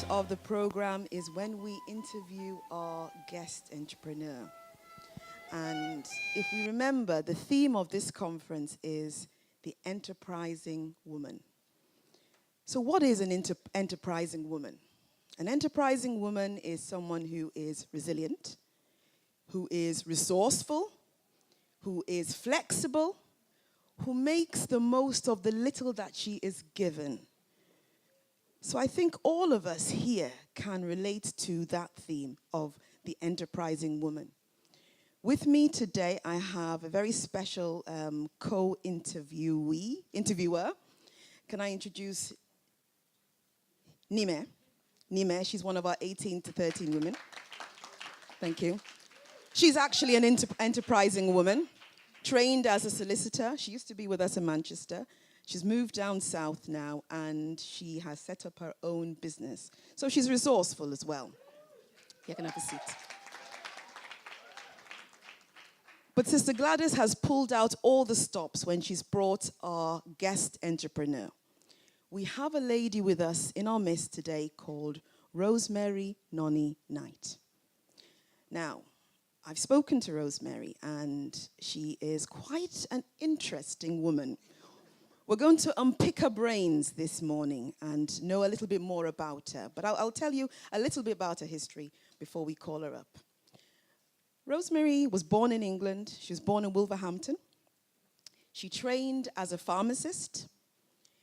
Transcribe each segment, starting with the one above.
of the program is when we interview our guest entrepreneur. And if we remember, the theme of this conference is the enterprising woman. So what is an enterprising woman? An enterprising woman is someone who is resilient, who is resourceful, who is flexible, who makes the most of the little that she is given. So I think all of us here can relate to that theme of the enterprising woman. With me today, I have a very special interviewer. Can I introduce Nime? Nime, she's one of our 18 to 13 women. Thank you. She's actually an enterprising woman, trained as a solicitor. She used to be with us in Manchester. She's moved down south now, and she has set up her own business. So she's resourceful as well. You can have a seat. But Sister Gladys has pulled out all the stops when she's brought our guest entrepreneur. We have a lady with us in our midst today called Rosemary Nani Knight. Now, I've spoken to Rosemary, and she is quite an interesting woman. We're going to unpick her brains this morning and know a little bit more about her. But I'll tell you a little bit about her history before we call her up. Rosemary was born in England. She was born in Wolverhampton. She trained as a pharmacist.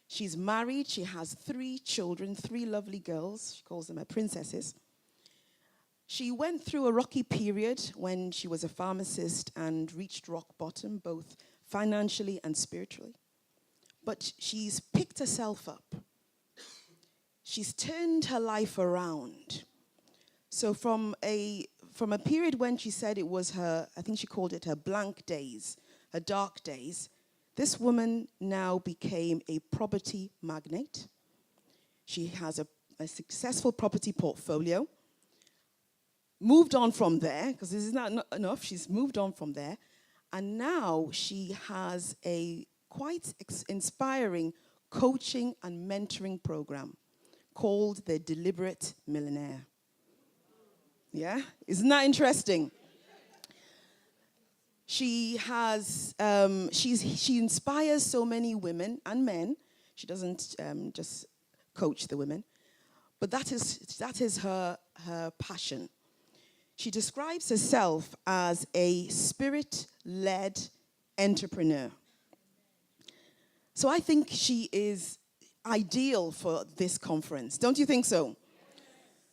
She's married. She has 3 children, 3 lovely girls. She calls them her princesses. She went through a rocky period when she was a pharmacist and reached rock bottom, both financially and spiritually. But she's picked herself up. She's turned her life around. So from a period when she said it was her, I think she called it her blank days, her dark days, this woman now became a property magnate. She has a successful property portfolio. Moved on from there, because this is not enough, she's moved on from there. And now she has a quite inspiring coaching and mentoring program called the Deliberate Millionaire. Yeah? Isn't that interesting? She has, she inspires so many women and men. She doesn't just coach the women, but that is her passion. She describes herself as a spirit-led entrepreneur. So I think she is ideal for this conference. Don't you think so?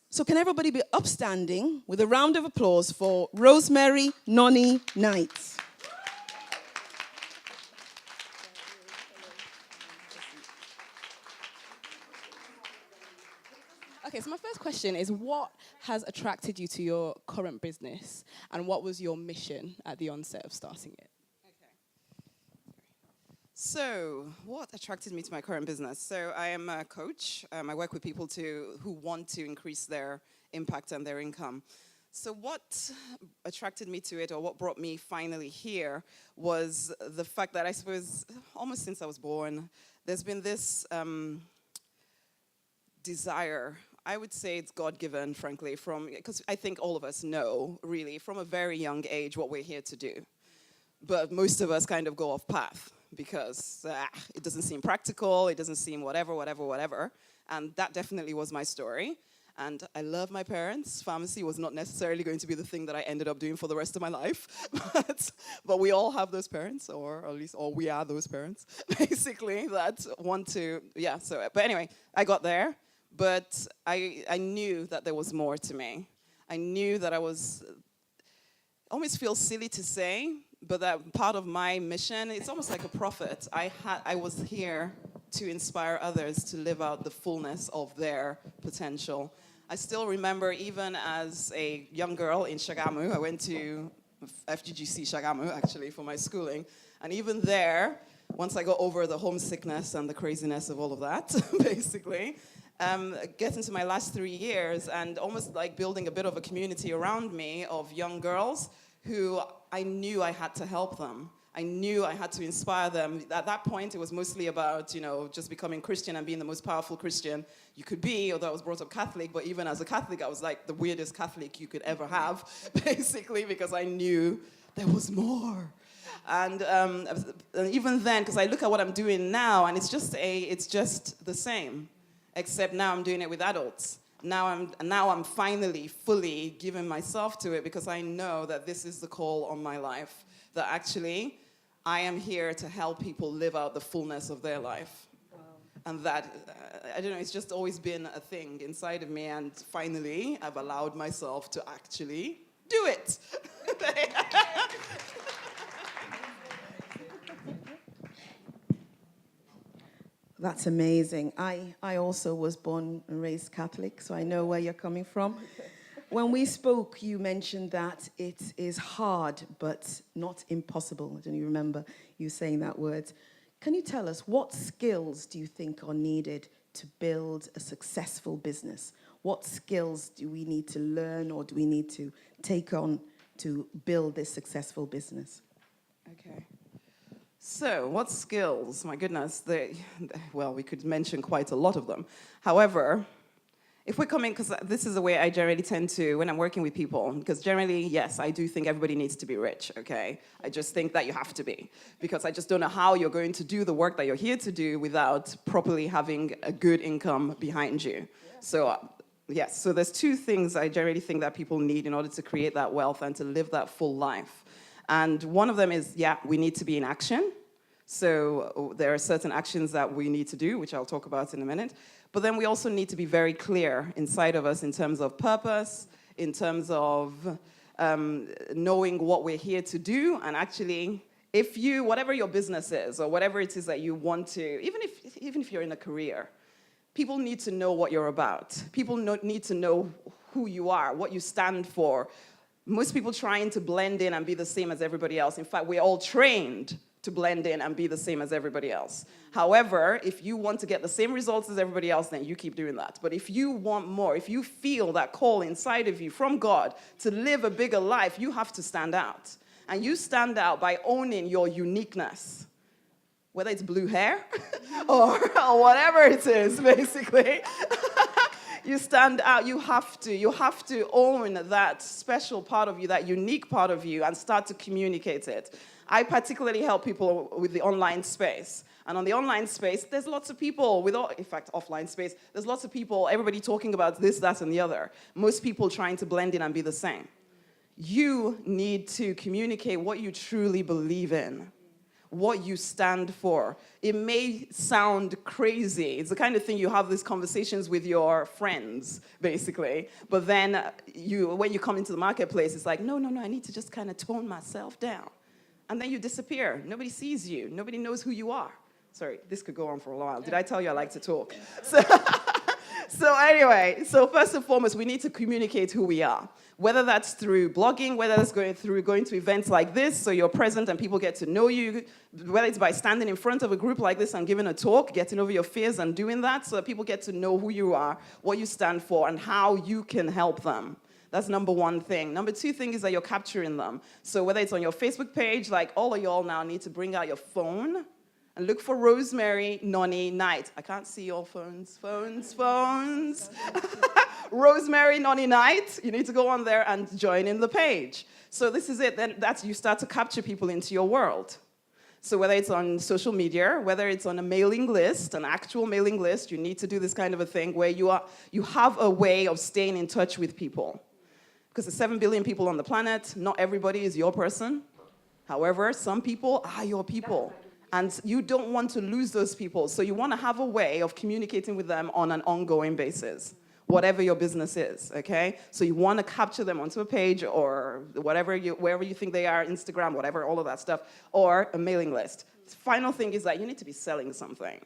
So can everybody be upstanding with a round of applause for Rosemary Nani Knight? Okay, so my first question is, what has attracted you to your current business, and what was your mission at the onset of starting it? So, what attracted me to my current business? So, I am a coach. I work with people who want to increase their impact and their income. So, what attracted me to it, or what brought me finally here, was the fact that I suppose almost since I was born, there's been this desire. I would say it's God-given, frankly, because I think all of us know, really, from a very young age what we're here to do. But most of us kind of go off path because it doesn't seem practical, it doesn't seem whatever. And that definitely was my story. And I love my parents. Pharmacy was not necessarily going to be the thing that I ended up doing for the rest of my life. But we all have those parents, or at least we are those parents, basically, that want to, but anyway, I got there. But I knew that there was more to me. I knew that I almost feel silly to say, but that part of my mission, it's almost like a prophet. I was here to inspire others to live out the fullness of their potential. I still remember, even as a young girl in Shagamu, I went to FGGC Shagamu, actually, for my schooling. And even there, once I got over the homesickness and the craziness of all of that, basically, get into my last 3 years and almost like building a bit of a community around me of young girls who I knew I had to help them. I knew I had to inspire them. At that point, it was mostly about, just becoming Christian and being the most powerful Christian you could be, although I was brought up Catholic. But even as a Catholic, I was like the weirdest Catholic you could ever have, basically, because I knew there was more. And even then, because I look at what I'm doing now, and it's just the same, except now I'm doing it with adults. Now I'm finally fully giving myself to it, because I know that this is the call on my life, that actually I am here to help people live out the fullness of their life. Wow. And that, I don't know, it's just always been a thing inside of me, and finally I've allowed myself to actually do it. That's amazing. I also was born and raised Catholic, so I know where you're coming from. When we spoke, you mentioned that it is hard, but not impossible. I don't even remember you saying that word. Can you tell us, what skills do you think are needed to build a successful business? What skills do we need to learn, or do we need to take on to build this successful business? Okay. So, what skills? My goodness, well, we could mention quite a lot of them. However, if we're coming, because this is the way I generally tend to, when I'm working with people, because generally, yes, I do think everybody needs to be rich, okay? I just think that you have to be, because I just don't know how you're going to do the work that you're here to do without properly having a good income behind you. Yeah. So, yes, so there's two things I generally think that people need in order to create that wealth and to live that full life. And one of them is, we need to be in action. So there are certain actions that we need to do, which I'll talk about in a minute. But then we also need to be very clear inside of us in terms of purpose, in terms of knowing what we're here to do. And actually, whatever your business is, or whatever it is that you want to, even if you're in a career, people need to know what you're about. People need to know who you are, what you stand for. Most people trying to blend in and be the same as everybody else. In fact, we're all trained to blend in and be the same as everybody else. However, if you want to get the same results as everybody else, then you keep doing that. But if you want more, if you feel that call inside of you from God to live a bigger life, you have to stand out. And you stand out by owning your uniqueness. Whether it's blue hair or whatever it is, basically. You stand out, you have to own that special part of you, that unique part of you, and start to communicate it. I particularly help people with the online space. And on the online space, there's lots of people, in fact, offline space, there's lots of people, everybody talking about this, that, and the other. Most people trying to blend in and be the same. You need to communicate what you truly believe in, what you stand for. It may sound crazy. It's the kind of thing you have these conversations with your friends, basically. But then when you come into the marketplace, it's like, no, I need to just kind of tone myself down. And then you disappear. Nobody sees you. Nobody knows who you are. Sorry, this could go on for a while. Did I tell you I like to talk? So anyway, first and foremost, we need to communicate who we are. Whether that's through blogging, whether that's going to events like this, so you're present and people get to know you, whether it's by standing in front of a group like this and giving a talk, getting over your fears and doing that so that people get to know who you are, what you stand for, and how you can help them. That's number one thing. Number two thing is that you're capturing them. So whether it's on your Facebook page, like all of y'all now need to bring out your phone and look for Rosemary, Nani, Night. I can't see your phones. Rosemary, Nani, Night. You need to go on there and join in the page. So this is it. Then you start to capture people into your world. So whether it's on social media, whether it's on a mailing list, an actual mailing list, you need to do this kind of a thing where you have a way of staying in touch with people. Because there's 7 billion people on the planet. Not everybody is your person. However, some people are your people. And you don't want to lose those people. So you want to have a way of communicating with them on an ongoing basis, whatever your business is, okay? So you want to capture them onto a page or wherever you think they are, Instagram, whatever, all of that stuff, or a mailing list. The final thing is that you need to be selling something,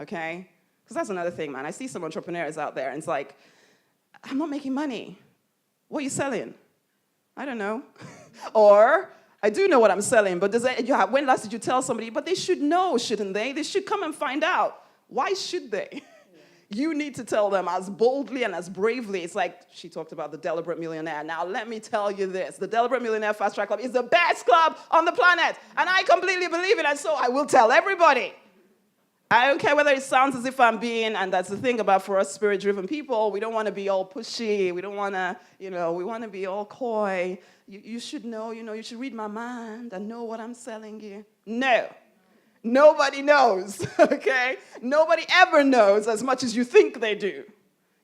okay? Because that's another thing, man. I see some entrepreneurs out there, and it's like, I'm not making money. What are you selling? I don't know. Or, I do know what I'm selling, but when last did you tell somebody? But they should know, shouldn't they? They should come and find out. Why should they? You need to tell them as boldly and as bravely. It's like she talked about the Deliberate Millionaire. Now, let me tell you this. The Deliberate Millionaire Fast Track Club is the best club on the planet. And I completely believe it. And so I will tell everybody. I don't care whether it sounds as if I'm being, and that's the thing about for us spirit-driven people, we don't want to be all pushy. We don't want to, we want to be all coy. You should know, you should read my mind and know what I'm selling you. No. Nobody knows, okay? Nobody ever knows as much as you think they do.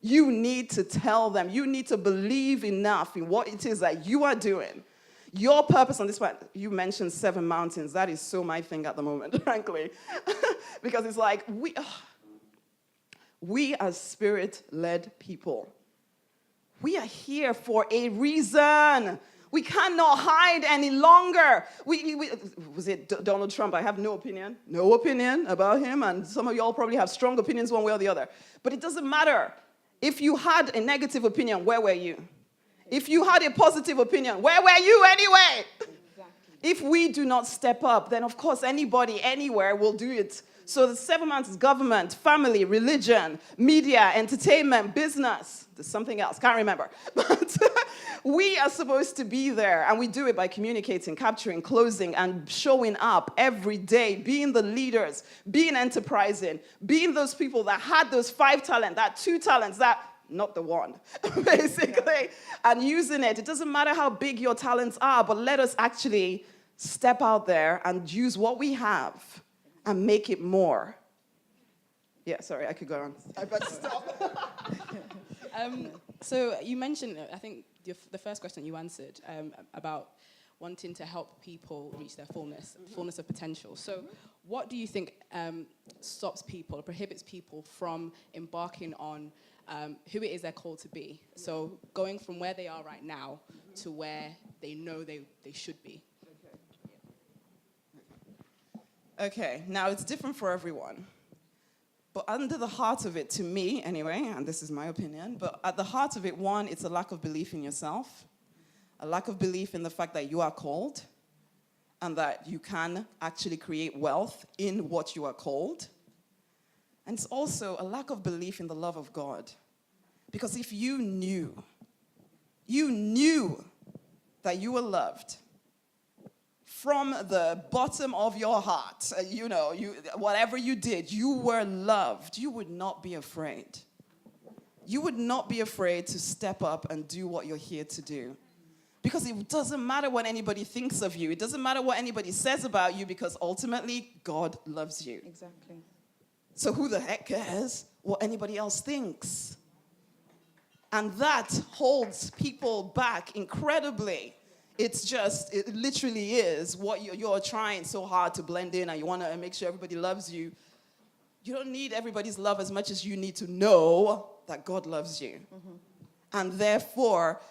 You need to tell them. You need to believe enough in what it is that you are doing. Your purpose on this one, you mentioned 7 mountains. That is so my thing at the moment, frankly. Because it's like, we are spirit-led people. We are here for a reason. We cannot hide any longer. Was it Donald Trump? I have no opinion. No opinion about him. And some of y'all probably have strong opinions one way or the other. But it doesn't matter. If you had a negative opinion, where were you? If you had a positive opinion, where were you anyway? Exactly. If we do not step up, then of course anybody, anywhere will do it. So the 7 mountains: government, family, religion, media, entertainment, business. There's something else, can't remember. But we are supposed to be there, and we do it by communicating, capturing, closing, and showing up every day, being the leaders, being enterprising, being those people that had those 5 talents, that 2 talents, that not the one, basically, and using it. It doesn't matter how big your talents are, but let us actually step out there and use what we have and make it more. Yeah, sorry, I could go on. I better stop. So you mentioned, I think the first question you answered about wanting to help people reach their fullness of potential. So what do you think stops people or prohibits people from embarking on who it is they're called to be? So going from where they are right now to where they know they should be. Okay, now it's different for everyone. But under the heart of it, to me anyway, and this is my opinion, but at the heart of it, one, it's a lack of belief in yourself, a lack of belief in the fact that you are called and that you can actually create wealth in what you are called. And it's also a lack of belief in the love of God. Because if you knew that you were loved from the bottom of your heart, whatever you did, you were loved, you would not be afraid. You would not be afraid to step up and do what you're here to do. Because it doesn't matter what anybody thinks of you. It doesn't matter what anybody says about you, because ultimately, God loves you. Exactly. So who the heck cares what anybody else thinks? And that holds people back incredibly. It literally is what you're trying so hard to blend in, and you want to make sure everybody loves you. You don't need everybody's love as much as you need to know that God loves you. Mm-hmm. And therefore,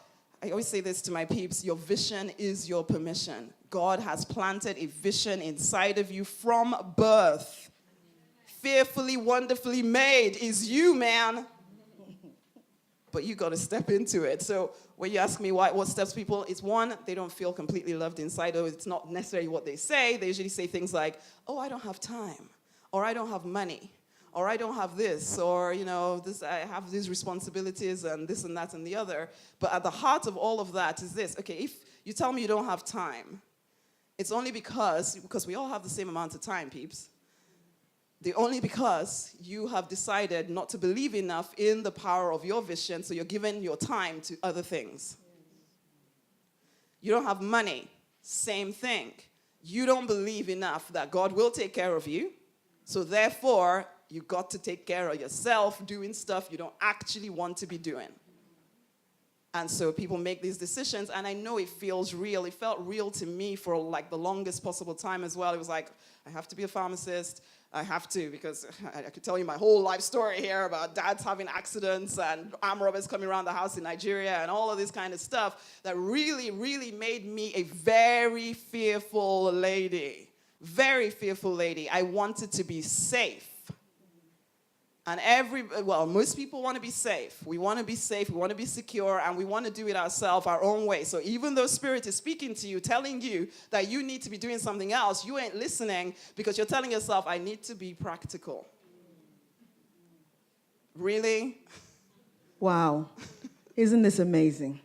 I always say this to my peeps, your vision is your permission. God has planted a vision inside of you from birth. Fearfully, wonderfully made is you, man. But you got to step into it. So when you ask me what steps people, it's one, they don't feel completely loved inside, or it's not necessarily what they say. They usually say things like, oh, I don't have time, or I don't have money, or I don't have this, or, I have these responsibilities and this and that and the other. But at the heart of all of that is this. Okay, if you tell me you don't have time, it's only because we all have the same amount of time, peeps. Only because you have decided not to believe enough in the power of your vision, so you're giving your time to other things. You don't have money, same thing. You don't believe enough that God will take care of you, so therefore, you got to take care of yourself doing stuff you don't actually want to be doing. And so people make these decisions, and I know it feels real. It felt real to me for like the longest possible time as well. It was like, I have to be a pharmacist. I have to, because I could tell you my whole life story here about dads having accidents and armed robbers coming around the house in Nigeria and all of this kind of stuff that really, really made me a very fearful lady. Very fearful lady. I wanted to be safe. And most people want to be safe. We want to be safe, we want to be secure, and we want to do it ourselves, our own way. So even though Spirit is speaking to you, telling you that you need to be doing something else, you ain't listening because you're telling yourself, I need to be practical. Really? Wow. Isn't this amazing?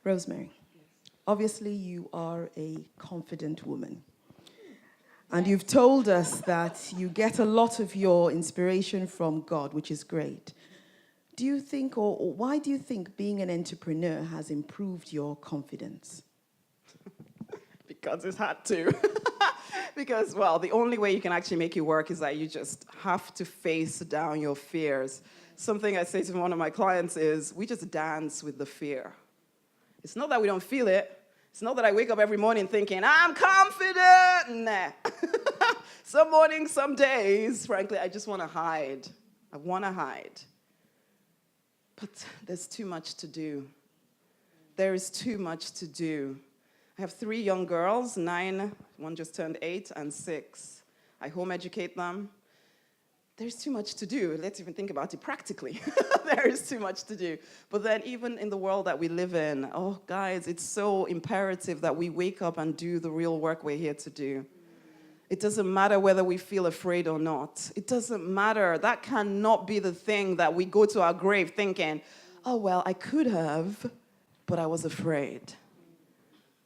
Rosemary, obviously you are a confident woman. And you've told us that you get a lot of your inspiration from God, which is great. Do you think, or why do you think being an entrepreneur has improved your confidence? Because it's had to. Because, well, the only way you can actually make it work is that you just have to face down your fears. Something I say to one of my clients is, we just dance with the fear. It's not that we don't feel it. It's not that I wake up every morning thinking, I'm confident. Nah. Some mornings, some days, frankly, I just want to hide. I want to hide. But there's too much to do. There is too much to do. I have 3 young girls, 9, one just turned 8, and 6. I home educate them. There's too much to do. Let's even think about it practically. There is too much to do. But then even in the world that we live in, oh, guys, it's so imperative that we wake up and do the real work we're here to do. It doesn't matter whether we feel afraid or not. It doesn't matter. That cannot be the thing that we go to our grave thinking, oh, well, I could have, but I was afraid.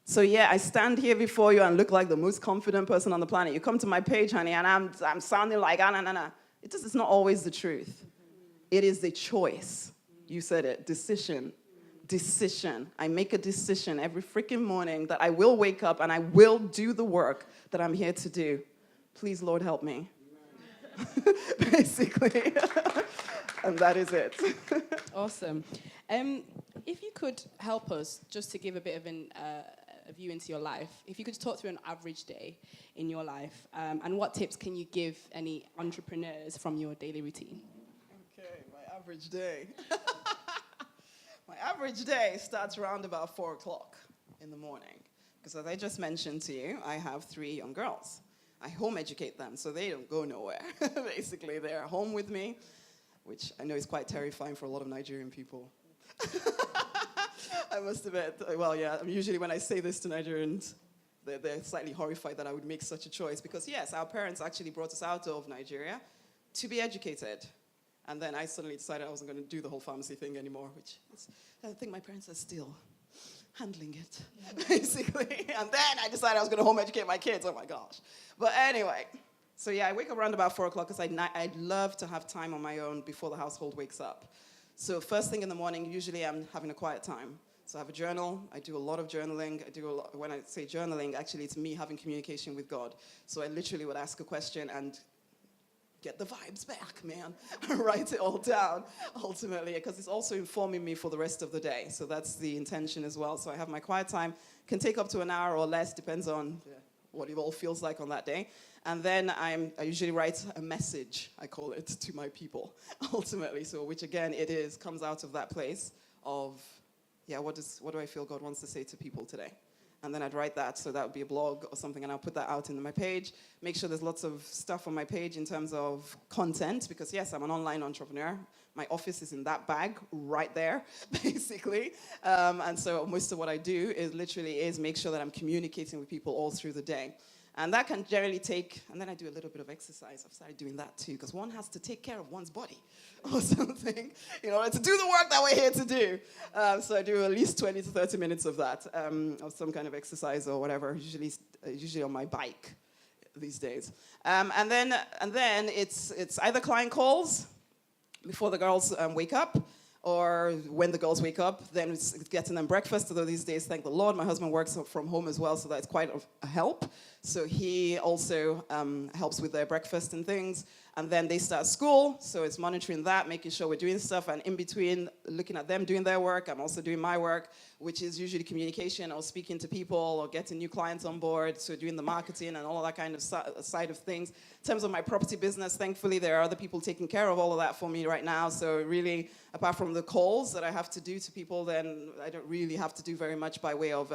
So yeah, I stand here before you and look like the most confident person on the planet. You come to my page, honey, and I'm sounding like, nah. It's not always the truth. It is a choice. You said it, decision. I make a decision every freaking morning that I will wake up and I will do the work that I'm here to do. Please, Lord, help me. Basically. And that is it. Awesome. If you could help us, just to give a bit of a view into your life, if you could talk through an average day in your life, and what tips can you give any entrepreneurs from your daily routine? Okay, my average day. My average day starts around about 4 o'clock in the morning. Because as I just mentioned to you, I have 3 young girls. I home educate them, so they don't go nowhere. Basically, they're home with me, which I know is quite terrifying for a lot of Nigerian people. I must admit, well, yeah, usually when I say this to Nigerians, they're slightly horrified that I would make such a choice. Because yes, our parents actually brought us out of Nigeria to be educated. And then I suddenly decided I wasn't going to do the whole pharmacy thing anymore, which I think my parents are still handling it, basically. And then I decided I was going to home educate my kids. Oh, my gosh. But anyway, so yeah, I wake up around about 4 o'clock because I'd love to have time on my own before the household wakes up. So first thing in the morning, usually I'm having a quiet time. So I have a journal. I do a lot of journaling. When I say journaling, actually it's me having communication with God. So I literally would ask a question and get the vibes back, man. Write it all down, ultimately, because it's also informing me for the rest of the day. So that's the intention as well. So I have my quiet time. Can take up to an hour or less, depends on what it all feels like on that day. And then I usually write a message, I call it, to my people, ultimately. So which, again, comes out of that place of, what do I feel God wants to say to people today? And then I'd write that, so that would be a blog or something, and I'll put that out into my page. Make sure there's lots of stuff on my page in terms of content, because yes, I'm an online entrepreneur. My office is in that bag right there, basically. And so most of what I do is literally make sure that I'm communicating with people all through the day. And that can generally take, and then I do a little bit of exercise. I've started doing that too, because one has to take care of one's body or something in order to do the work that we're here to do. So I do at least 20 to 30 minutes of that, of some kind of exercise or whatever, usually on my bike these days. And then it's either client calls before the girls wake up, or when the girls wake up, then it's getting them breakfast. Although these days, thank the Lord, my husband works from home as well, so that's quite a help. So he also helps with their breakfast and things. And then they start school, so it's monitoring that, making sure we're doing stuff. And in between, looking at them doing their work, I'm also doing my work, which is usually communication or speaking to people or getting new clients on board. So doing the marketing and all of that kind of side of things. In terms of my property business, thankfully, there are other people taking care of all of that for me right now. So really, apart from the calls that I have to do to people, then I don't really have to do very much by way of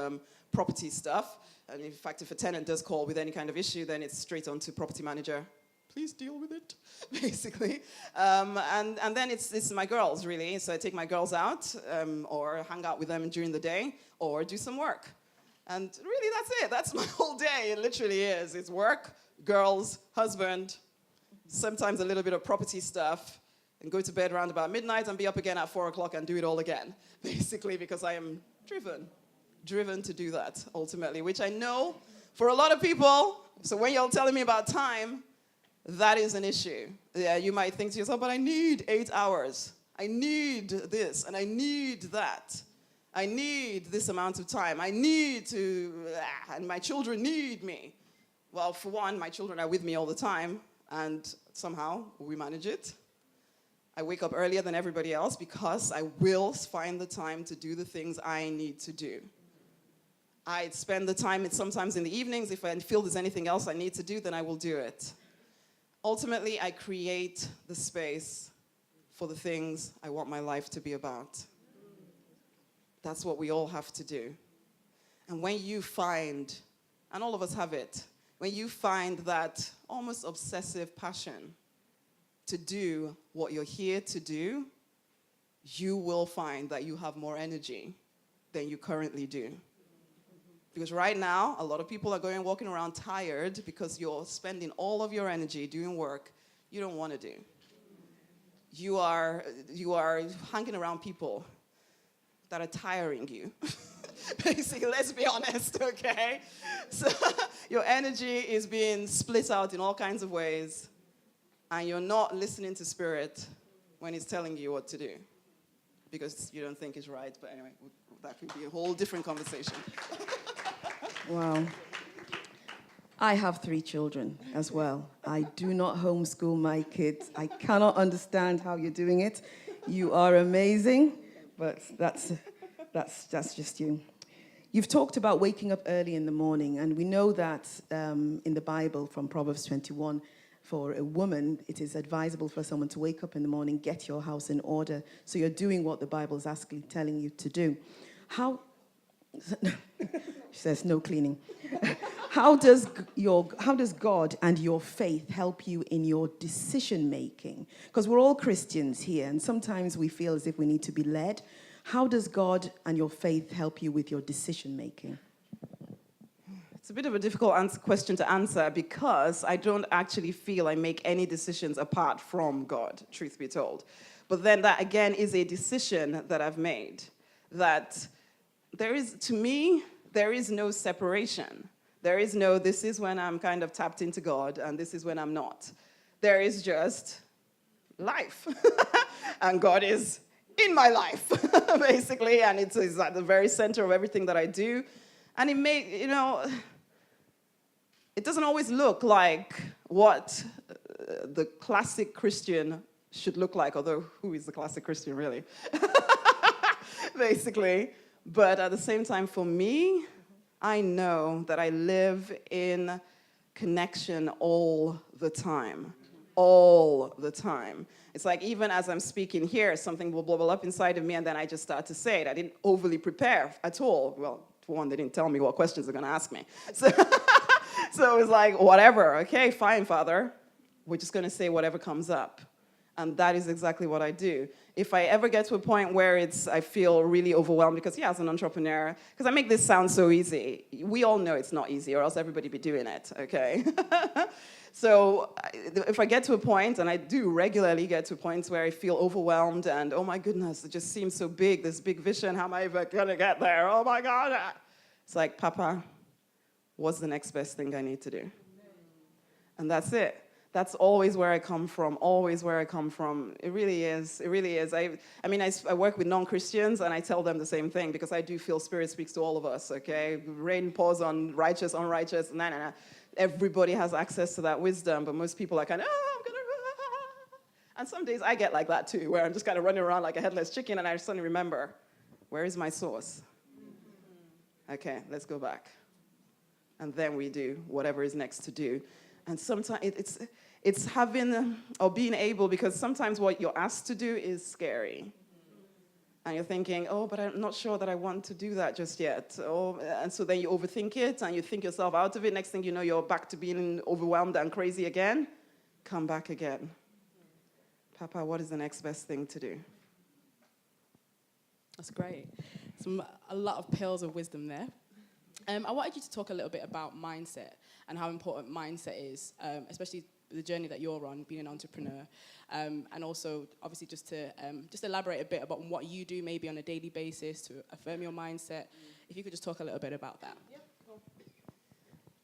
property stuff. And in fact, if a tenant does call with any kind of issue, then it's straight on to property manager. Please deal with it, basically. And then it's my girls, really. So I take my girls out or hang out with them during the day or do some work. And really, that's it. That's my whole day. It literally is. It's work, girls, husband, sometimes a little bit of property stuff. and go to bed around about midnight and be up again at 4 o'clock and do it all again, basically, because I am driven to do that, ultimately, which I know for a lot of people, so when you're telling me about time, that is an issue. Yeah, you might think to yourself, but I need 8 hours. I need this, and I need that. I need this amount of time. I need to, and my children need me. Well, for one, my children are with me all the time, and somehow we manage it. I wake up earlier than everybody else because I will find the time to do the things I need to do. I spend the time, sometimes in the evenings. If I feel there's anything else I need to do, then I will do it. Ultimately, I create the space for the things I want my life to be about. That's what we all have to do. And when you find, and all of us have it, when you find that almost obsessive passion to do what you're here to do, you will find that you have more energy than you currently do. Because right now, a lot of people are walking around tired because you're spending all of your energy doing work you don't want to do. You are hanging around people that are tiring you. Basically, let's be honest, okay? So your energy is being split out in all kinds of ways, and you're not listening to Spirit when He's telling you what to do because you don't think it's right. But anyway, that could be a whole different conversation. Wow. I have 3 children as well. I do not homeschool my kids. I cannot understand how you're doing it. You are amazing, but that's just you. You've talked about waking up early in the morning, and we know that in the Bible from Proverbs 21, for a woman, it is advisable for someone to wake up in the morning, get your house in order, so you're doing what the Bible is telling you to do. She says, no cleaning. How does God and your faith help you in your decision making? Because we're all Christians here, and sometimes we feel as if we need to be led. How does God and your faith help you with your decision making? It's a bit of a difficult question to answer because I don't actually feel I make any decisions apart from God, truth be told. But then that, again, is a decision that I've made. That to me, there is no separation. There is no, this is when I'm kind of tapped into God, and this is when I'm not. There is just life. And God is in my life, basically, and it's at the very center of everything that I do. And it doesn't always look like what the classic Christian should look like, although who is the classic Christian, really? Basically. But at the same time, for me, I know that I live in connection all the time. All the time. It's like even as I'm speaking here, something will bubble up inside of me, and then I just start to say it. I didn't overly prepare at all. Well, for one, they didn't tell me what questions they're going to ask me. So it was like, whatever. Okay, fine, Father. We're just going to say whatever comes up. And that is exactly what I do. If I ever get to a point where I feel really overwhelmed, because as an entrepreneur, because I make this sound so easy. We all know it's not easy, or else everybody be doing it, okay? So if I get to a point, and I do regularly get to points where I feel overwhelmed and, oh my goodness, it just seems so big, this big vision, how am I ever going to get there? Oh my God. It's like, Papa, what's the next best thing I need to do? And that's it. That's always where I come from, always where I come from. It really is, it really is. I work with non-Christians, and I tell them the same thing, because I do feel Spirit speaks to all of us, okay? Rain pours on righteous, unrighteous, nah. Everybody has access to that wisdom, but most people are kind of, I'm going to... And some days I get like that too, where I'm just kind of running around like a headless chicken, and I suddenly remember, where is my source? Okay, let's go back. And then we do whatever is next to do. And sometimes it's having or being able, because sometimes what you're asked to do is scary. And you're thinking, oh, but I'm not sure that I want to do that just yet. Oh, and so then you overthink it, and you think yourself out of it. Next thing you know, you're back to being overwhelmed and crazy again. Come back again. Papa, what is the next best thing to do? That's great. A lot of pills of wisdom there. I wanted you to talk a little bit about mindset. and how important mindset is, especially the journey that you're on, being an entrepreneur, and also obviously just to just elaborate a bit about what you do maybe on a daily basis to affirm your mindset. If you could just talk a little bit about that. Yeah, cool.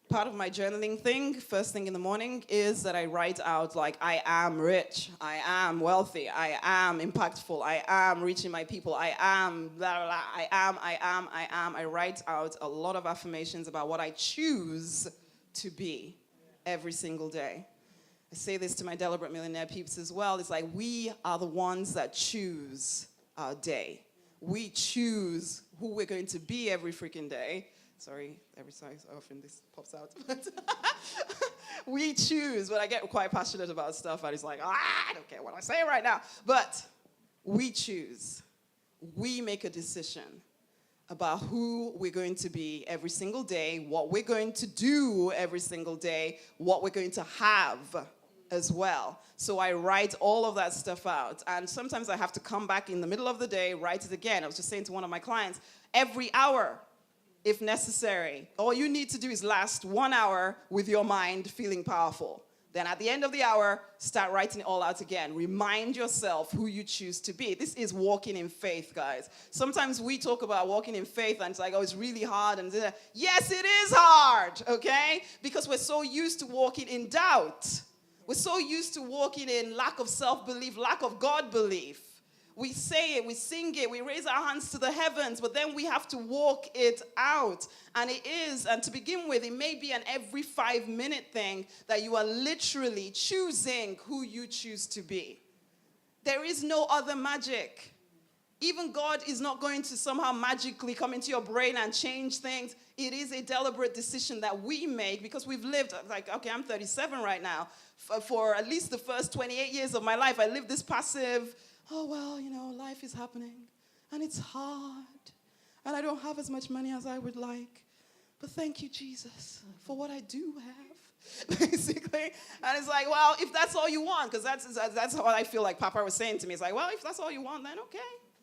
Part of my journaling thing, first thing in the morning, is that I write out like, I am rich, I am wealthy, I am impactful, I am reaching my people, I am blah, blah, blah, I am. I write out a lot of affirmations about what I choose to be every single day. I say this to my Deliberate Millionaire peeps as well. It's like, we are the ones that choose our day. We choose who we're going to be every freaking day. Sorry, every so often this pops out. But we choose. But I get quite passionate about stuff, and it's like, I don't care what I say right now. But we choose. We make a decision about who we're going to be every single day, what we're going to do every single day, what we're going to have as well. So I write all of that stuff out. And sometimes I have to come back in the middle of the day, write it again. I was just saying to one of my clients, every hour, if necessary, all you need to do is last 1 hour with your mind feeling powerful. Then at the end of the hour, start writing it all out again. Remind yourself who you choose to be. This is walking in faith, guys. Sometimes we talk about walking in faith and it's like, oh, it's really hard. And yes, it is hard, okay? Because we're so used to walking in doubt. We're so used to walking in lack of self-belief, lack of God belief. We say it, we sing it, we raise our hands to the heavens, but then we have to walk it out. And it is, and to begin with, it may be an every 5-minute thing that you are literally choosing who you choose to be. There is no other magic. Even God is not going to somehow magically come into your brain and change things. It is a deliberate decision that we make because we've lived, like, okay, I'm 37 right now. For at least the first 28 years of my life, I lived this passive, oh, well, you know, life is happening, and it's hard, and I don't have as much money as I would like, but thank you, Jesus, for what I do have, basically. And it's like, well, if that's all you want, because that's what I feel like Papa was saying to me. It's like, well, if that's all you want, then okay,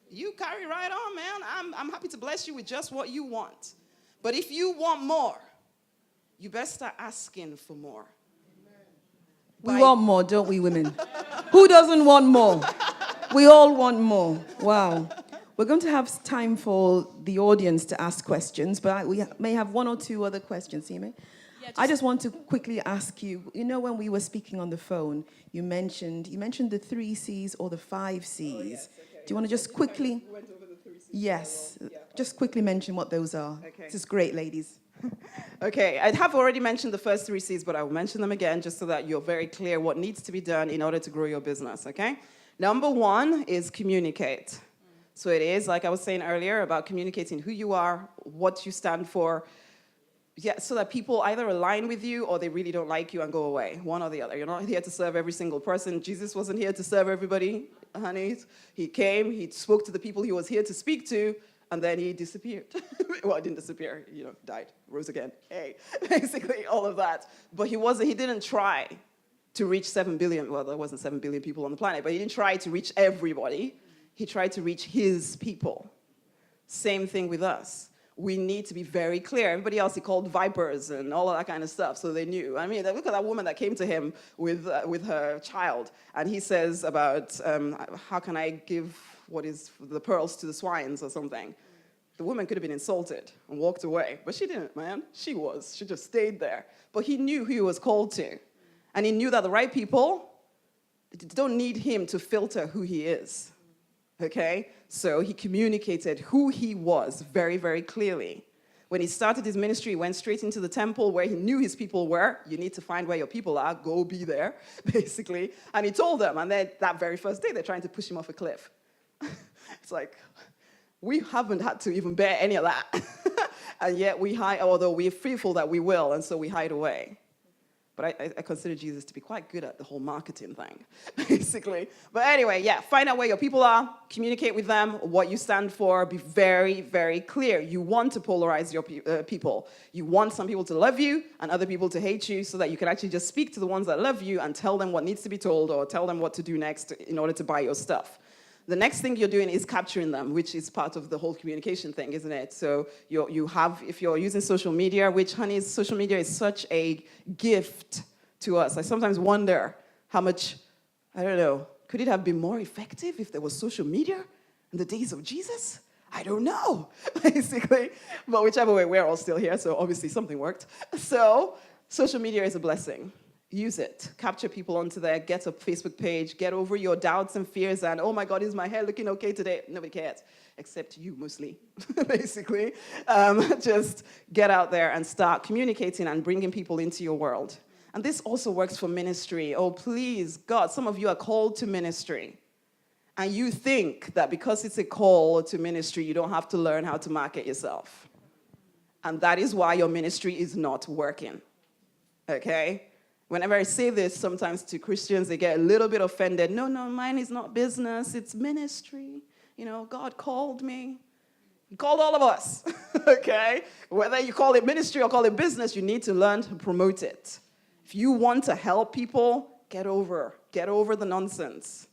you carry right on, man. I'm happy to bless you with just what you want. But if you want more, you best start asking for more. We want more, don't we, women? Who doesn't want more? We all want more. Wow. We're going to have time for the audience to ask questions, but we may have one or two other questions, Sime. Yeah, I just want to quickly ask you, you know, when we were speaking on the phone, you mentioned the 3 C's or the 5 C's. Oh, yes, okay. Do you want to just quickly... We went over the 3 C's. Yes. Yeah. Just quickly mention what those are. Okay. This is great, ladies. Okay, I have already mentioned the first 3 C's, but I will mention them again just so that you're very clear what needs to be done in order to grow your business, okay? Number 1 is communicate. So it is, like I was saying earlier, about communicating who you are, what you stand for, yeah, so that people either align with you or they really don't like you and go away, one or the other. You're not here to serve every single person. Jesus wasn't here to serve everybody, honey. He came, he spoke to the people he was here to speak to, and then he disappeared. Well, he didn't disappear, you know, died, rose again. Hey, basically all of that. But he didn't try to reach 7 billion, well, there wasn't 7 billion people on the planet, but he didn't try to reach everybody. He tried to reach his people. Same thing with us. We need to be very clear. Everybody else he called vipers and all of that kind of stuff, so they knew. I mean, look at that woman that came to him with her child, and he says about, how can I give what is the pearls to the swines or something. The woman could have been insulted and walked away, but she didn't, man. She just stayed there. But he knew who he was called to. And he knew that the right people don't need him to filter who he is, okay? So he communicated who he was very, very clearly. When he started his ministry, he went straight into the temple where he knew his people were. You need to find where your people are. Go be there, basically. And he told them, and then that very first day, they're trying to push him off a cliff. It's like, we haven't had to even bear any of that. And yet we hide, although we're fearful that we will, and so we hide away. But I consider Jesus to be quite good at the whole marketing thing, basically. But anyway, yeah, find out where your people are, communicate with them, what you stand for, be very, very clear. You want to polarize your people. You want some people to love you and other people to hate you so that you can actually just speak to the ones that love you and tell them what needs to be told or tell them what to do next in order to buy your stuff. The next thing you're doing is capturing them, which is part of the whole communication thing, isn't it? So if you're using social media, which, honey, social media is such a gift to us. I sometimes wonder how much, I don't know, could it have been more effective if there was social media in the days of Jesus? I don't know, basically. But whichever way, we're all still here, so obviously something worked. So social media is a blessing. Use it. Capture people onto there. Get a Facebook page. Get over your doubts and fears and, oh my God, is my hair looking okay today? Nobody cares, except you mostly, basically. Just get out there and start communicating and bringing people into your world. And this also works for ministry. Oh, please, God, some of you are called to ministry. And you think that because it's a call to ministry, you don't have to learn how to market yourself. And that is why your ministry is not working. Okay? Whenever I say this sometimes to Christians, they get a little bit offended. No, mine is not business, it's ministry. You know, God called me. He called all of us. Okay? Whether you call it ministry or call it business, you need to learn to promote it. If you want to help people, get over the nonsense.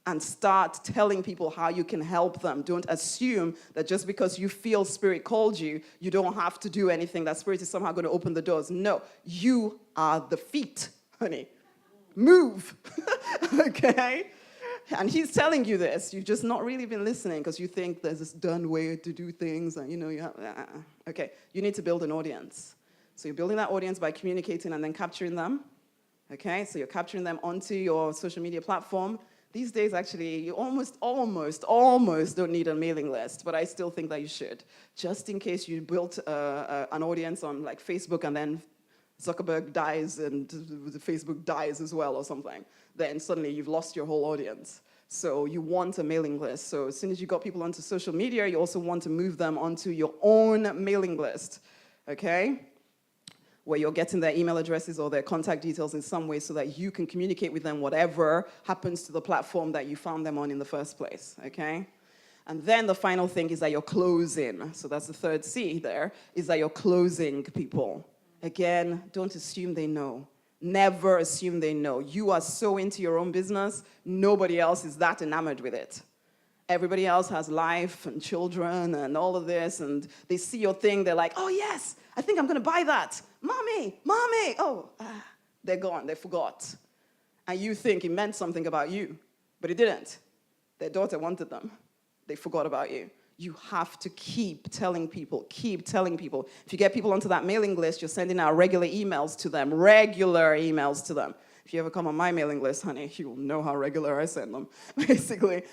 And start telling people how you can help them. Don't assume that just because you feel Spirit called you, you don't have to do anything, that Spirit is somehow going to open the doors. No, you are the feet, honey. Move, okay? And he's telling you this. You've just not really been listening because you think there's this done way to do things. And, you have, okay, you need to build an audience. So you're building that audience by communicating and then capturing them, okay? So you're capturing them onto your social media platform. These days, actually, you almost don't need a mailing list, but I still think that you should. Just in case you built an audience on like Facebook and then Zuckerberg dies and Facebook dies as well or something, then suddenly you've lost your whole audience. So you want a mailing list. So as soon as you got people onto social media, you also want to move them onto your own mailing list, okay? Where you're getting their email addresses or their contact details in some way so that you can communicate with them whatever happens to the platform that you found them on in the first place, okay? And then the final thing is that you're closing. So that's the third C there, is that you're closing people. Again, don't assume they know. Never assume they know. You are so into your own business, nobody else is that enamored with it. Everybody else has life and children and all of this, and they see your thing, they're like, oh yes, I think I'm gonna buy that. Mommy, oh, they're gone, they forgot. And you think it meant something about you, but it didn't. Their daughter wanted them. They forgot about you. You have to keep telling people. If you get people onto that mailing list, you're sending out regular emails to them. If you ever come on my mailing list, honey, you'll know how regular I send them. Basically,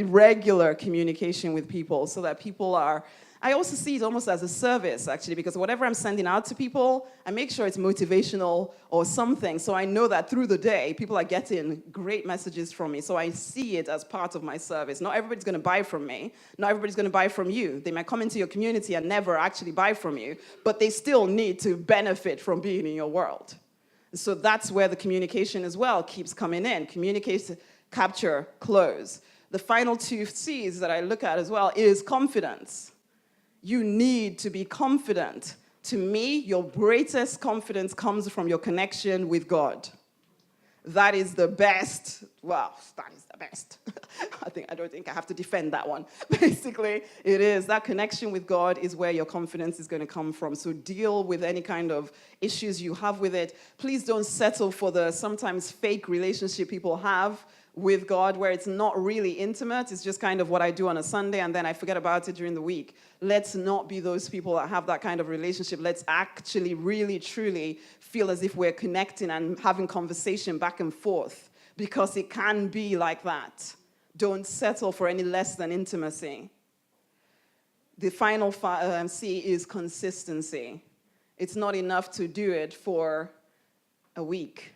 regular communication with people so that people are... I also see it almost as a service, actually, because whatever I'm sending out to people, I make sure it's motivational or something. So I know that through the day, people are getting great messages from me. So I see it as part of my service. Not everybody's going to buy from me. Not everybody's going to buy from you. They might come into your community and never actually buy from you, but they still need to benefit from being in your world. So that's where the communication as well keeps coming in. Communicate, capture, close. The final two C's that I look at as well is confidence. You need to be confident. To me, your greatest confidence comes from your connection with God. That is the best. Well, that is the best. I don't think I have to defend that one. Basically, it is. That connection with God is where your confidence is going to come from. So deal with any kind of issues you have with it. Please don't settle for the sometimes fake relationship people have with God, where it's not really intimate. It's just kind of what I do on a Sunday, and then I forget about it during the week. Let's not be those people that have that kind of relationship. Let's actually really, truly feel as if we're connecting and having conversation back and forth, because it can be like that. Don't settle for any less than intimacy. The final C is consistency. It's not enough to do it for a week.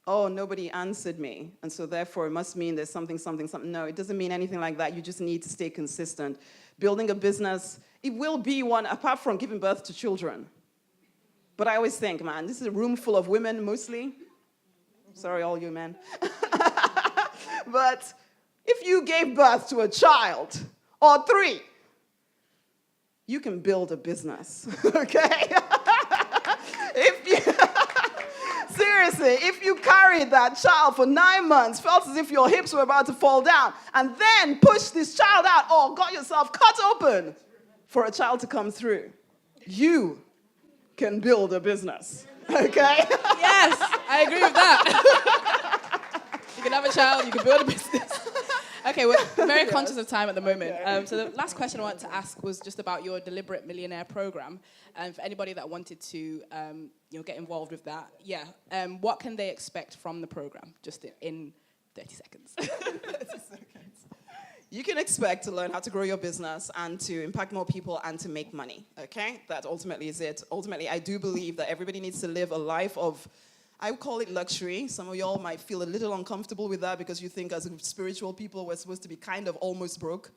Oh, nobody answered me, and so therefore it must mean there's something. No, it doesn't mean anything like that. You just need to stay consistent. Building a business, it will be one, apart from giving birth to children. But I always think, man, this is a room full of women mostly. Sorry, all you men. But if you gave birth to a child, or 3, you can build a business, okay? Seriously. crazy if you carried that child for 9 months, felt as if your hips were about to fall down, and then pushed this child out or got yourself cut open for a child to come through? You can build a business, okay? Yes, I agree with that. You can have a child, you can build a business. Okay, we're very conscious of time at the moment. So the last question I wanted to ask was just about your Deliberate Millionaire program. And for anybody that wanted to get involved with that, what can they expect from the program? Just in 30 seconds. 30 seconds. You can expect to learn how to grow your business and to impact more people and to make money, okay? That ultimately is it. Ultimately, I do believe that everybody needs to live a life of, I would call it luxury. Some of y'all might feel a little uncomfortable with that because you think as spiritual people we're supposed to be kind of almost broke.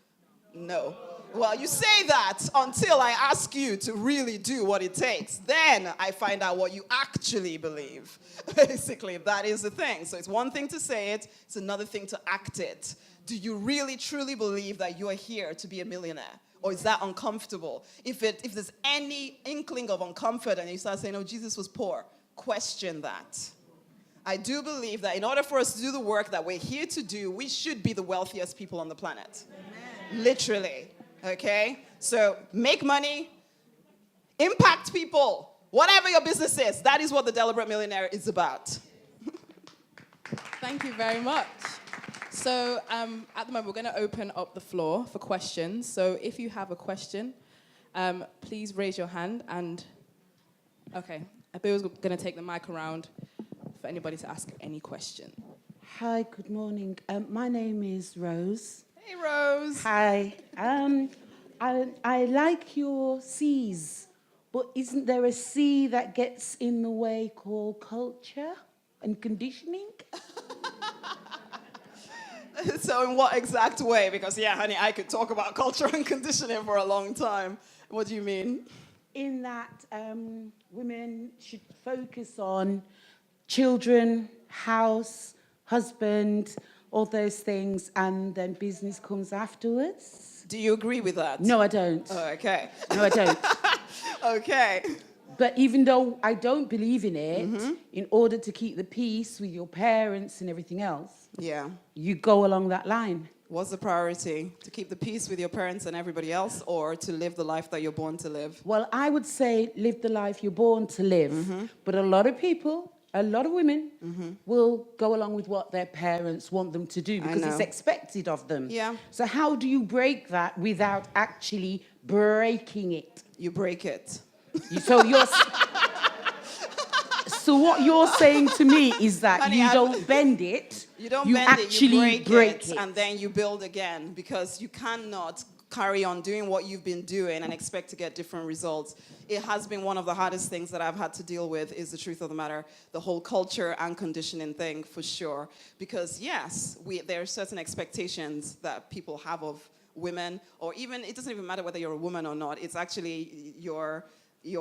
No. Well, you say that until I ask you to really do what it takes. Then I find out what you actually believe. Basically, that is the thing. So it's one thing to say it, it's another thing to act it. Do you really, truly believe that you are here to be a millionaire? Or is that uncomfortable? If there's any inkling of uncomfort and you start saying, oh, Jesus was poor, question that. I do believe that in order for us to do the work that we're here to do, we should be the wealthiest people on the planet. Amen. Literally. Okay? So make money, impact people, whatever your business is. That is what the Deliberate Millionaire is about. Thank you very much. So at the moment, we're going to open up the floor for questions. So if you have a question, please raise your hand. And, okay, Abiel's going to take the mic around for anybody to ask any question. Hi, good morning. My name is Rose. Hey, Rose. Hi. I like your C's, but isn't there a C that gets in the way called culture and conditioning? So in what exact way? Because, yeah, honey, I could talk about culture and conditioning for a long time. What do you mean? In that women should focus on children, house, husband, all those things, and then business comes afterwards. Do you agree with that? No, I don't. Oh, okay. No, I don't. Okay. But even though I don't believe in it, in order to keep the peace with your parents and everything else, you go along that line. What's the priority? To keep the peace with your parents and everybody else, or to live the life that you're born to live? Well, I would say live the life you're born to live. But a lot of people, a lot of women will go along with what their parents want them to do because it's expected of them. Yeah. So how do you break that without actually breaking it? You break it. So what you're saying to me is that Honey, you don't bend it. You don't you bend actually it, you break it, and then you build again, because you cannot carry on doing what you've been doing and expect to get different results. It has been one of the hardest things that I've had to deal with, is the truth of the matter, the whole culture and conditioning thing, for sure. Because yes, there are certain expectations that people have of women, or even, it doesn't even matter whether you're a woman or not, it's actually your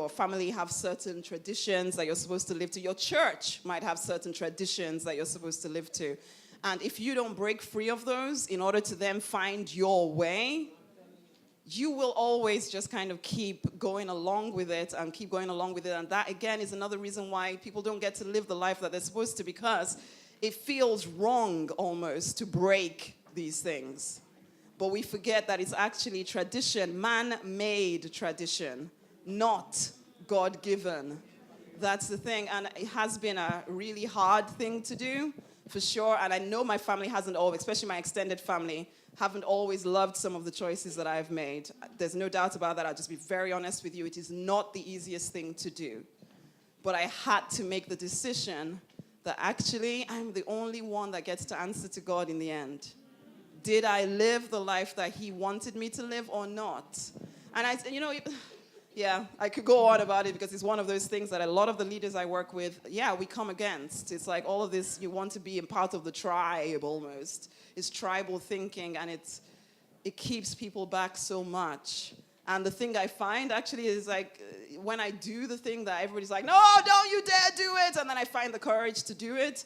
family have certain traditions that you're supposed to live to. Your church might have certain traditions that you're supposed to live to. And if you don't break free of those in order to then find your way, you will always just kind of keep going along with it and keep going along with it. And that, again, is another reason why people don't get to live the life that they're supposed to, because it feels wrong almost to break these things. But we forget that it's actually tradition, man-made tradition, not God-given. That's the thing. And it has been a really hard thing to do, for sure. And I know my family hasn't always, especially my extended family, haven't always loved some of the choices that I've made. There's no doubt about that. I'll just be very honest with you. It is not the easiest thing to do. But I had to make the decision that actually I'm the only one that gets to answer to God in the end. Did I live the life that He wanted me to live or not? And I could go on about it, because it's one of those things that a lot of the leaders I work with, we come against. It's like all of this, you want to be a part of the tribe almost. It's tribal thinking, and it keeps people back so much. And the thing I find actually is like, when I do the thing that everybody's like, no, don't you dare do it, and then I find the courage to do it,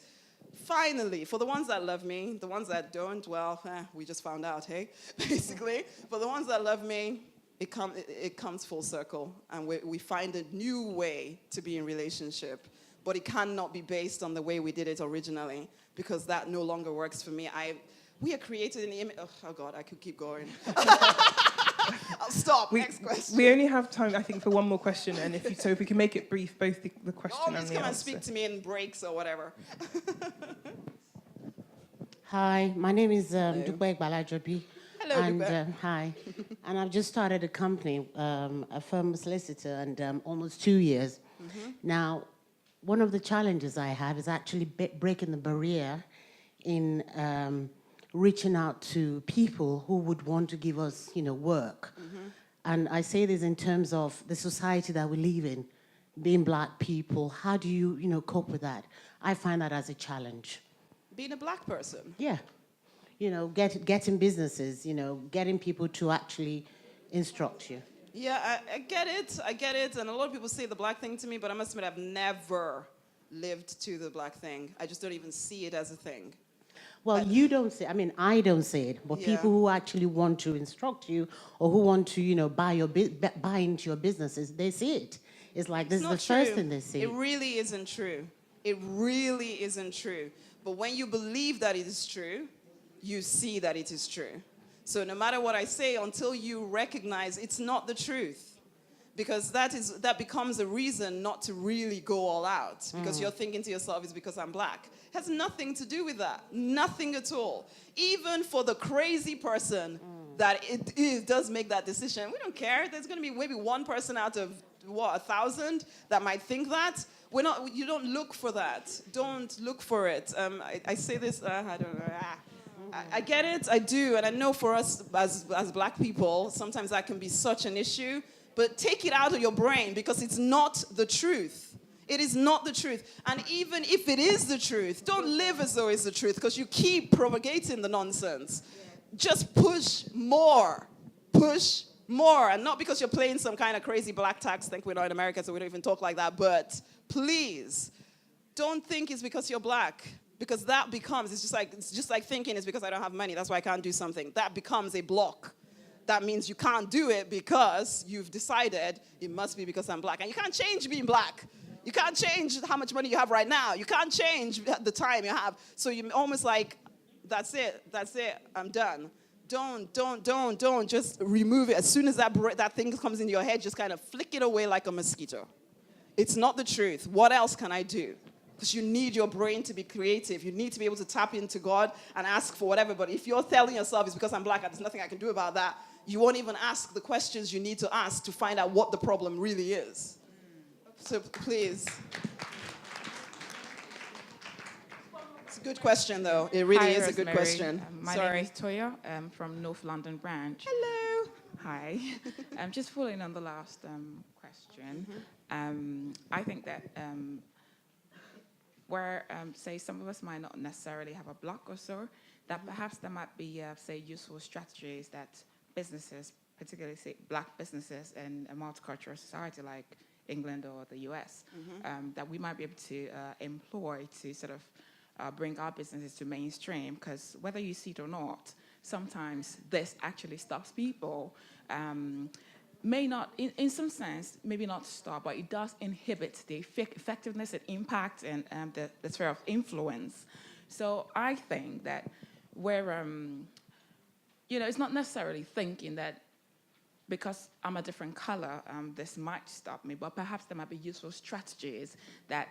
finally, for the ones that love me, the ones that don't, well, we just found out, hey, basically. For the ones that love me, it comes full circle, and we find a new way to be in relationship. but it cannot be based on the way we did it originally, because that no longer works for me. We are created in the image. Oh God, I could keep going. I'll stop. Next question. We only have time, I think, for one more question, and if we can make it brief, both the question and the answer. Always come and speak to me in breaks or whatever. Hi, my name is Dukwe Balajobi. Hello, and Dukwe. hi, and I've just started a company, a firm solicitor, and almost 2 years. Now, one of the challenges I have is actually breaking the barrier in reaching out to people who would want to give us, work. And I say this in terms of the society that we live in, being black people. How do you, cope with that? I find that as a challenge. Being a black person? Yeah. Getting businesses, getting people to actually instruct you. Yeah, I get it. And a lot of people say the black thing to me, but I must admit I've never lived to the black thing. I just don't even see it as a thing. Well, you don't say, I don't say it, but people who actually want to instruct you or who want to, buy into your businesses, they see it. It's like this is the first thing they see. It really isn't true. It really isn't true. But when you believe that it is true, you see that it is true. So no matter what I say, until you recognize it's not the truth, because that becomes a reason not to really go all out, because you're thinking to yourself, it's because I'm black. It has nothing to do with that. Nothing at all. Even for the crazy person that does make that decision, we don't care. There's going to be maybe one person out of 1,000 that might think that. You don't look for that. Don't look for it. I say this, I don't know. I get it, I do, and I know for us as black people, sometimes that can be such an issue, but take it out of your brain, because it's not the truth. It is not the truth. And even if it is the truth, don't live as though it's the truth, because you keep propagating the nonsense. Just push more. Push more. And not because you're playing some kind of crazy black tax. I think we're not in America, so we don't even talk like that. But please, don't think it's because you're black. Because that becomes, it's just like thinking it's because I don't have money, that's why I can't do something. That becomes a block. That means you can't do it because you've decided it must be because I'm black. And you can't change being black. You can't change how much money you have right now. You can't change the time you have. So you're almost like, that's it, I'm done. Don't just remove it. As soon as that thing comes into your head, just kind of flick it away like a mosquito. It's not the truth. What else can I do? Because you need your brain to be creative. You need to be able to tap into God and ask for whatever. But if you're telling yourself it's because I'm black and there's nothing I can do about that, you won't even ask the questions you need to ask to find out what the problem really is. So please. It's a good question, though. It really is Rosemary. a good question. My name is Toya. I'm from North London branch. Hello. Hi. Just following on the last question, I think that where, say, some of us might not necessarily have a block or so, that perhaps there might be, say, useful strategies that businesses, particularly, say, black businesses in a multicultural society like England or the US, that we might be able to employ to sort of bring our businesses to mainstream, because whether you see it or not, sometimes this actually stops people. May not, in some sense, maybe not stop, but it does inhibit the effectiveness and impact and the sphere of influence. So I think that where, it's not necessarily thinking that because I'm a different color, this might stop me, but perhaps there might be useful strategies that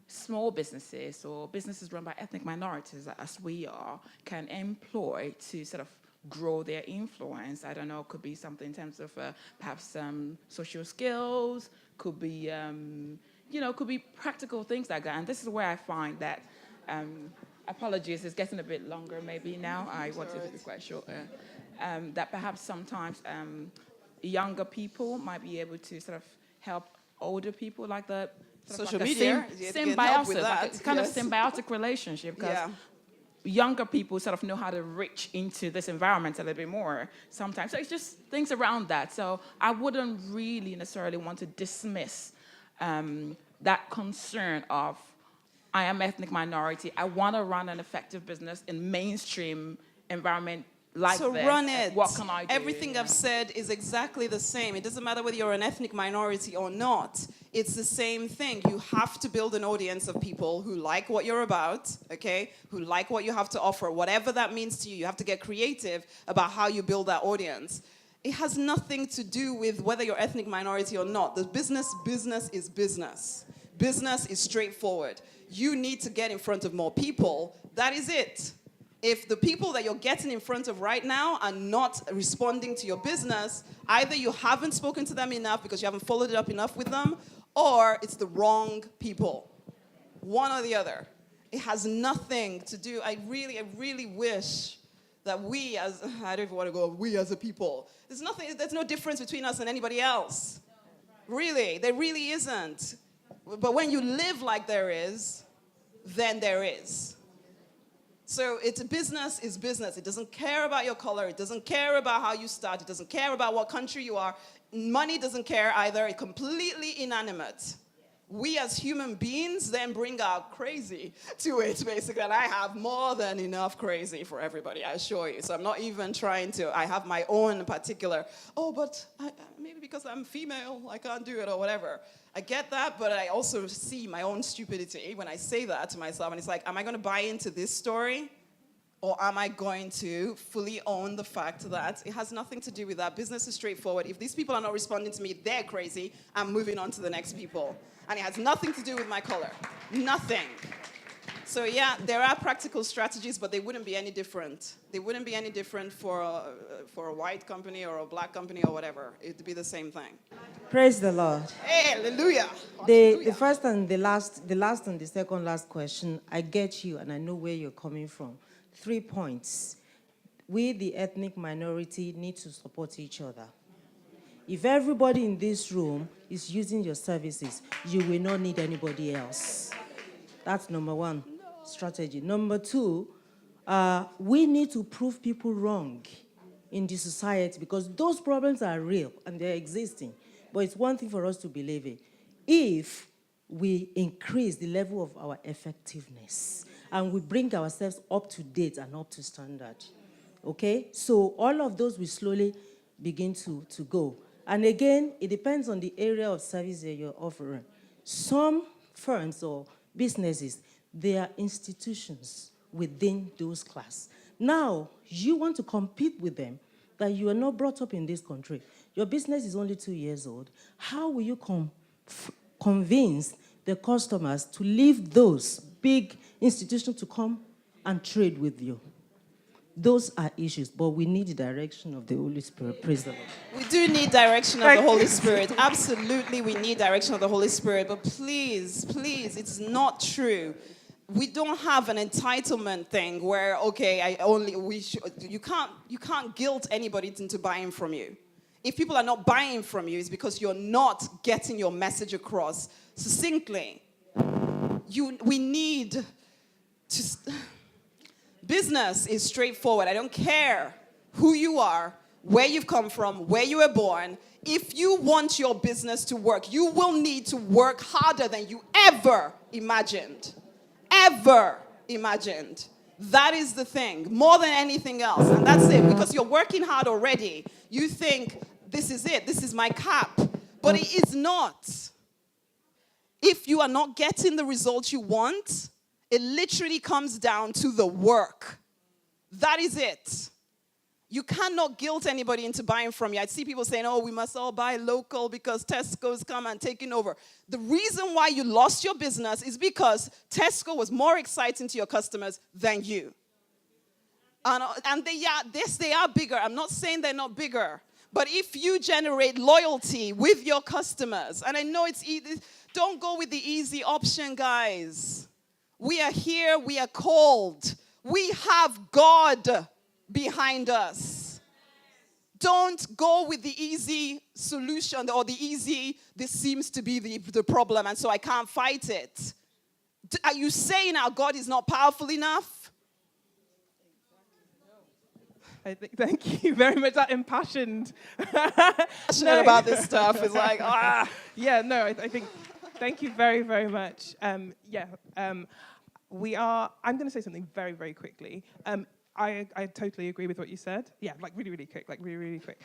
small businesses or businesses run by ethnic minorities, as we are, can employ to sort of grow their influence. I don't know, could be something in terms of perhaps social skills, could be, could be practical things like that. And this is where I find that, apologies, it's getting a bit longer maybe now. I wanted to be quite short. That perhaps sometimes younger people might be able to sort of help older people, like the social like media, symbiotic, like a kind of symbiotic relationship, because younger people sort of know how to reach into this environment a little bit more sometimes. So it's just things around that. So I wouldn't really necessarily want to dismiss that concern of, I am ethnic minority, I want to run an effective business in mainstream environment like so this. run it. What can I do? Everything I've said is exactly the same. It doesn't matter whether you're an ethnic minority or not. It's the same thing. You have to build an audience of people who like what you're about, okay? Who like what you have to offer. Whatever that means to you, you have to get creative about how you build that audience. It has nothing to do with whether you're ethnic minority or not. The business is business. Business is straightforward. You need to get in front of more people. That is it. If the people that you're getting in front of right now are not responding to your business, either you haven't spoken to them enough because you haven't followed it up enough with them, or it's the wrong people. One or the other. It has nothing to do, I really wish that we as, I don't even want to go, we as a people. There's no difference between us and anybody else. Really, there really isn't. But when you live like there is, then there is. So it's business is business. It doesn't care about your color. It doesn't care about how you start. It doesn't care about what country you are. Money doesn't care either. It's completely inanimate. We as human beings then bring our crazy to it, basically. And I have more than enough crazy for everybody, I assure you. So I'm not even trying to, I have my own particular, but maybe because I'm female, I can't do it or whatever. I get that, but I also see my own stupidity when I say that to myself. And it's like, am I going to buy into this story? Or am I going to fully own the fact that it has nothing to do with that? Business is straightforward. If these people are not responding to me, they're crazy. I'm moving on to the next people. And it has nothing to do with my color. Nothing. So yeah, there are practical strategies, but they wouldn't be any different. They wouldn't be any different for a white company or a black company or whatever. It'd be the same thing. Praise the Lord. Hey, hallelujah. The first and the last and the second last question, I get you and I know where you're coming from. 3 points. We, the ethnic minority, need to support each other. If everybody in this room is using your services, you will not need anybody else. That's number one strategy. Number two, we need to prove people wrong in the society because those problems are real and they're existing. But it's one thing for us to believe it. If we increase the level of our effectiveness and we bring ourselves up to date and up to standard, okay? So all of those will slowly begin to go. And again, it depends on the area of service that you're offering. Some firms or businesses, they are institutions within those classes. Now, you want to compete with them, that you are not brought up in this country. Your business is only 2 years old. How will you convince the customers to leave those big institutions to come and trade with you? Those are issues, but we need the direction of the Holy Spirit. Praise the Lord. We do need direction of the Holy Spirit. Absolutely, we need direction of the Holy Spirit. But please, it's not true. We don't have an entitlement thing where, okay, you can't guilt anybody into buying from you. If people are not buying from you, it's because you're not getting your message across succinctly. We need to... Business is straightforward. I don't care who you are, where you've come from, where you were born. If you want your business to work, you will need to work harder than you ever imagined. Ever imagined. That is the thing, more than anything else. And that's it, because you're working hard already. You think, this is it, this is my cap. But it is not. If you are not getting the results you want, it literally comes down to the work. That is it. You cannot guilt anybody into buying from you. I see people saying, we must all buy local because Tesco's come and taking over. The reason why you lost your business is because Tesco was more exciting to your customers than you. And they are bigger. I'm not saying they're not bigger. But if you generate loyalty with your customers, and I know it's easy, don't go with the easy option, guys. We are here, we are called. We have God behind us. Don't go with the easy solution or this seems to be the problem and so I can't fight it. Are you saying our God is not powerful enough? I think, thank you very much. That impassioned. Passionate about this stuff is like, Yeah, no, I think, thank you very, very much. I'm going to say something very, very quickly. I totally agree with what you said. Yeah, like really, really quick, like really, really quick.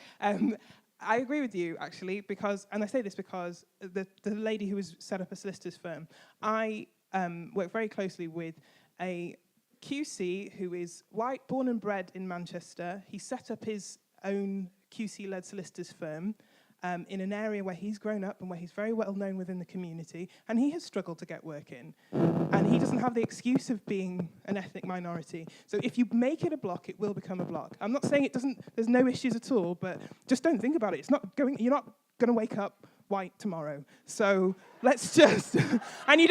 I agree with you, actually, because, and I say this because the lady who has set up a solicitor's firm, I work very closely with a QC who is white, born and bred in Manchester. He set up his own QC-led solicitor's firm in an area where he's grown up and where he's very well known within the community, and he has struggled to get work in. And he doesn't have the excuse of being an ethnic minority. So if you make it a block, it will become a block. I'm not saying it doesn't, there's no issues at all, but just don't think about it. It's not going, you're not going to wake up white tomorrow. So let's just, and you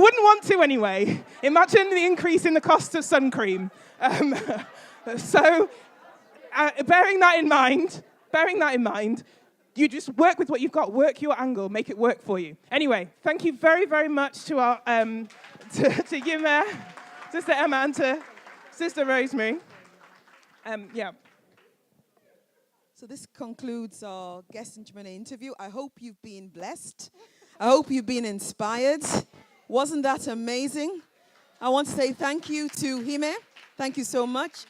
wouldn't want to anyway. Imagine the increase in the cost of sun cream. So bearing that in mind, you just work with what you've got, work your angle, make it work for you. Anyway, thank you very, very much to our, to you, Mayor, Sister Emma, and to Sister Rosemary. Yeah. So this concludes our guest entrepreneur interview. I hope you've been blessed. I hope you've been inspired. Wasn't that amazing? I want to say thank you to Hime. Thank you so much.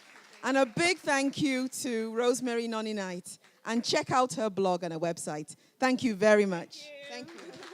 And a big thank you to Rosemary Nani. And check out her blog and her website. Thank you very much. Thank you.